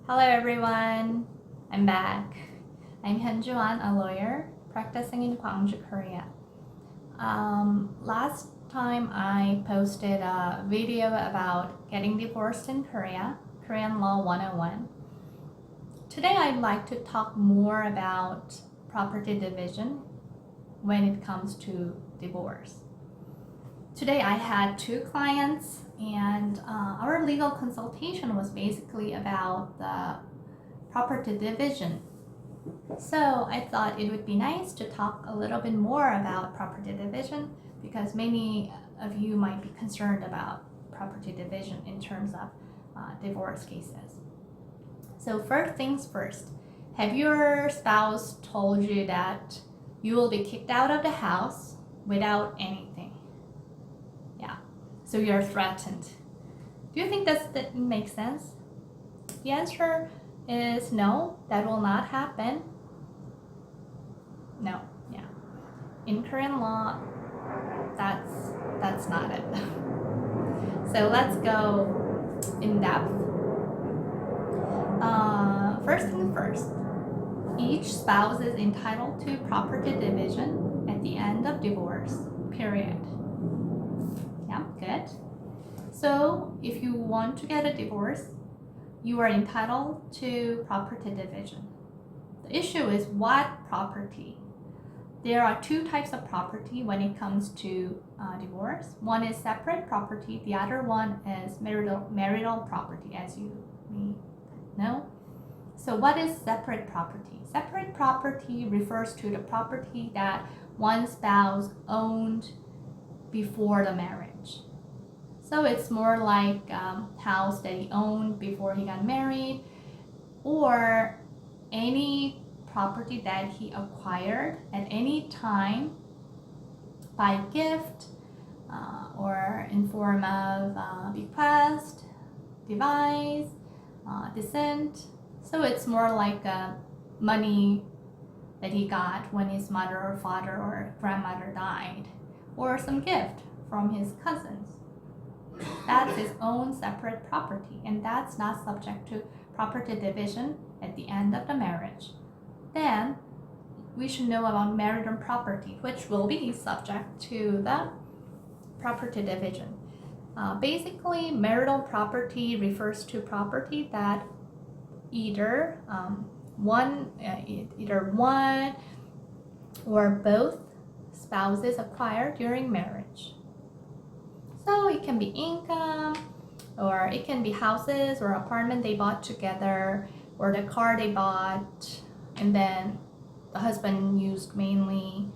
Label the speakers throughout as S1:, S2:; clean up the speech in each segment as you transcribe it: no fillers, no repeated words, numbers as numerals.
S1: Hello everyone, I'm back. I'm Hyunjoo Ahn, a lawyer practicing in Gwangju, Korea. Last time I posted a video about getting divorced in Korea, Korean Law 101. Today I'd like to talk more about property division when it comes to divorce. Today I had two clients and our legal consultation was basically about the property division. So I thought it would be nice to talk a little bit more about property division because many of you might be concerned about property division in terms of divorce cases. So first things first, have your spouse told you that you will be kicked out of the house without anything? So you're threatened. Do you think that makes sense? The answer is no, that will not happen. No, yeah. In Korean law, that's not it. So let's go in depth. First things first, each spouse is entitled to property division at the end of divorce, period. Yeah, good. So if you want to get a divorce, you are entitled to property division. The issue is what property? There are two types of property when it comes to divorce. One is separate property, the other one is marital property, as you may know. So what is separate property? Separate property refers to the property that one spouse owned before the marriage. So it's more like house that he owned before he got married, or any property that he acquired at any time by gift or in form of bequest, devise, descent. So it's more like money that he got when his mother or father or grandmother died, or some gift from his cousins. That's his own separate property, and that's not subject to property division at the end of the marriage. Then we should know about marital property, which will be subject to the property division. Basically, marital property refers to property that either one or both spouses acquire during marriage. So it can be income, or it can be houses or apartment they bought together, or the car they bought and then the husband used mainly,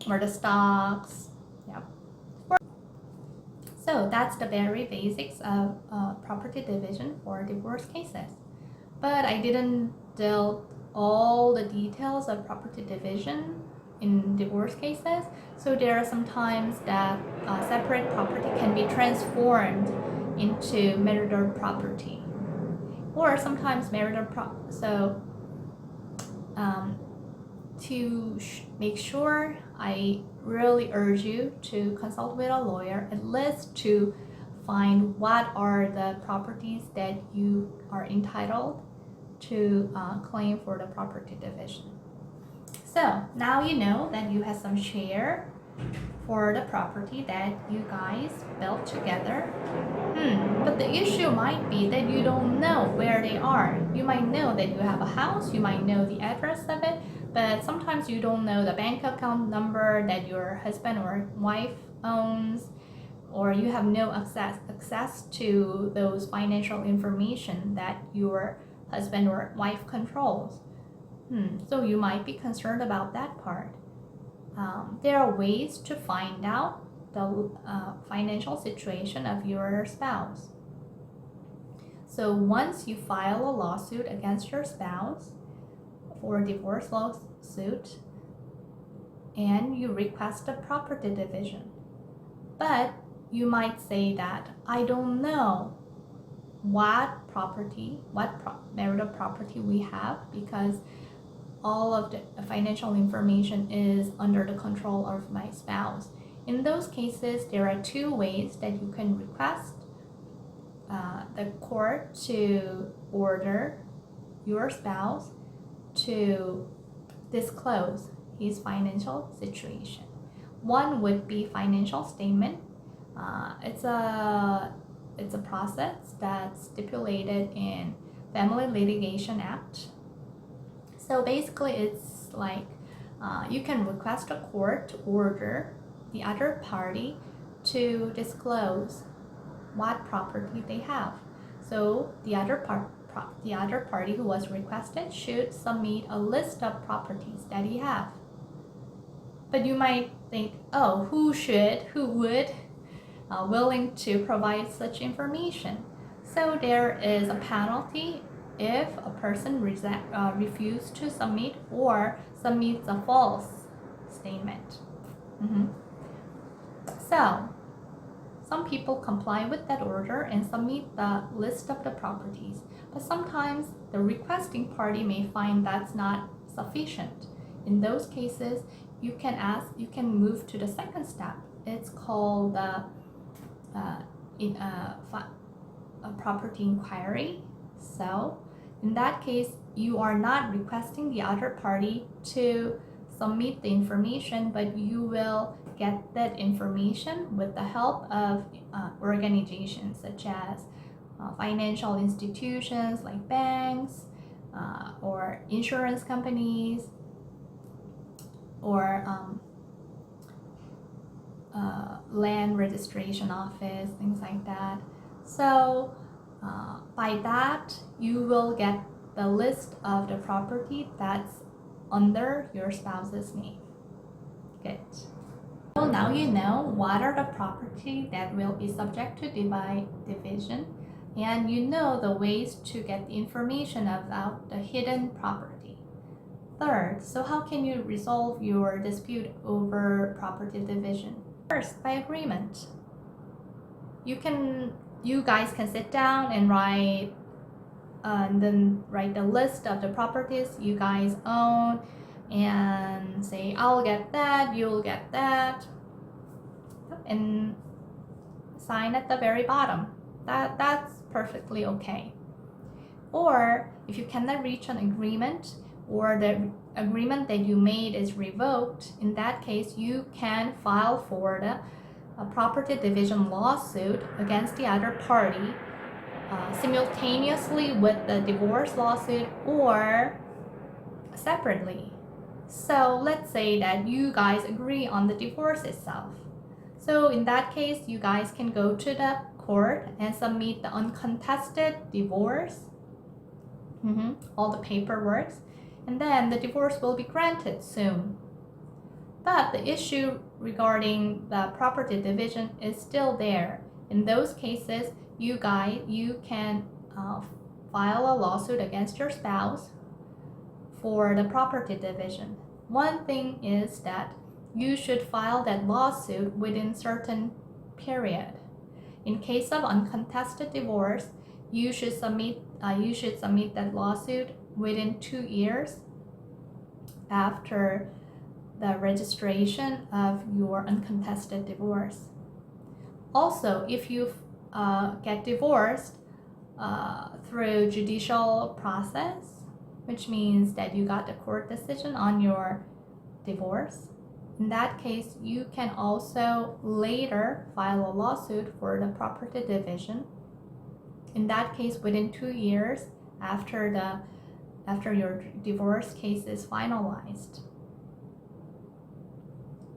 S1: or the stocks. Yeah. So that's the very basics of property division for divorce cases. But I didn't deal all the details of property division in divorce cases. So there are some times that separate property can be transformed into marital property, or sometimes to make sure, I really urge you to consult with a lawyer at least to find what are the properties that you are entitled to claim for the property division. So now you know that you have some share for the property that you guys built together. But the issue might be that you don't know where they are. You might know that you have a house, you might know the address of it, but sometimes you don't know the bank account number that your husband or wife owns, or you have no access to those financial information that your husband or wife controls. So you might be concerned about that part. There are ways to find out the financial situation of your spouse. So once you file a lawsuit against your spouse for a divorce lawsuit, and you request a property division, but you might say that I don't know what property, marital property we have, because all of the financial information is under the control of my spouse. In those cases, there are two ways that you can request the court to order your spouse to disclose his financial situation. One would be financial statement. It's a process that's stipulated in Family Litigation Act. So basically, it's like you can request a court to order the other party to disclose what property they have. So the other party who was requested should submit a list of properties that he have. But you might think, oh, who would willing to provide such information? So there is a penalty if a person refuses to submit or submits a false statement. So some people comply with that order and submit the list of the properties, but sometimes the requesting party may find that's not sufficient. In those cases, you can move to the second step. It's called the property inquiry. So in that case, you are not requesting the other party to submit the information, but you will get that information with the help of organizations such as financial institutions like banks or insurance companies or land registration office, things like that. So by that, you will get the list of the property that's under your spouse's name. Good. So now you know what are the property that will be subject to division, and you know the ways to get the information about the hidden property. Third, so how can you resolve your dispute over property division? First, by agreement. You guys can sit down and write the list of the properties you guys own and say, I'll get that, you'll get that, and sign at the very bottom. That's perfectly okay. Or if you cannot reach an agreement, or the agreement that you made is revoked, in that case you can file for the property division lawsuit against the other party simultaneously with the divorce lawsuit or separately. So let's say that you guys agree on the divorce itself. So in that case, you guys can go to the court and submit the uncontested divorce, all the paperwork, and then the divorce will be granted soon. But the issue regarding the property division is still there. In those cases, you can file a lawsuit against your spouse for the property division. One thing is that you should file that lawsuit within certain period. In case of uncontested divorce, you should submit that lawsuit within 2 years after the registration of your uncontested divorce. Also, if you get divorced through judicial process, which means that you got the court decision on your divorce, in that case, you can also later file a lawsuit for the property division. In that case, within 2 years after your divorce case is finalized.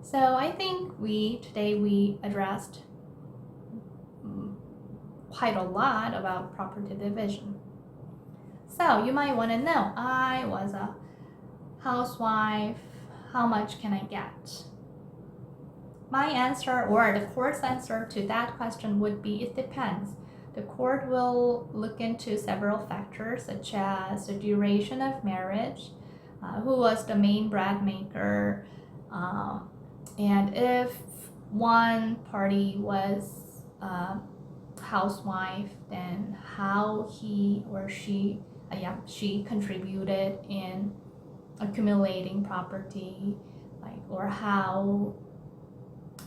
S1: So I think today we addressed quite a lot about property division. So you might want to know, I was a housewife, how much can I get? My answer, or the court's answer to that question would be, it depends. The court will look into several factors such as the duration of marriage, who was the main bread maker, and if one party was a housewife, then how he or she contributed in accumulating property, or how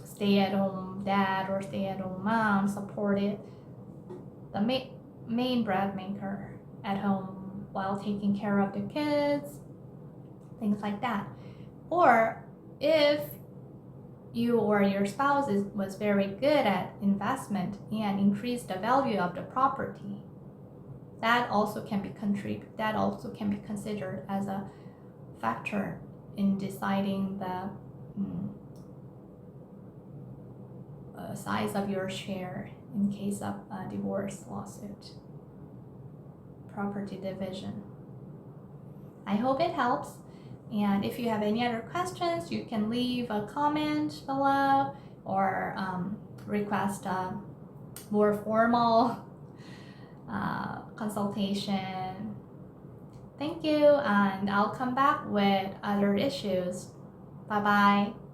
S1: stay-at-home dad or stay-at-home mom supported main bread maker at home while taking care of the kids, things like that. Or if you or your spouse was very good at investment and increased the value of the property, that also can be considered as a factor in deciding the size of your share in case of a divorce lawsuit, property division. I hope it helps. And if you have any other questions, you can leave a comment below or request a more formal consultation. Thank you, and I'll come back with other issues. Bye-bye.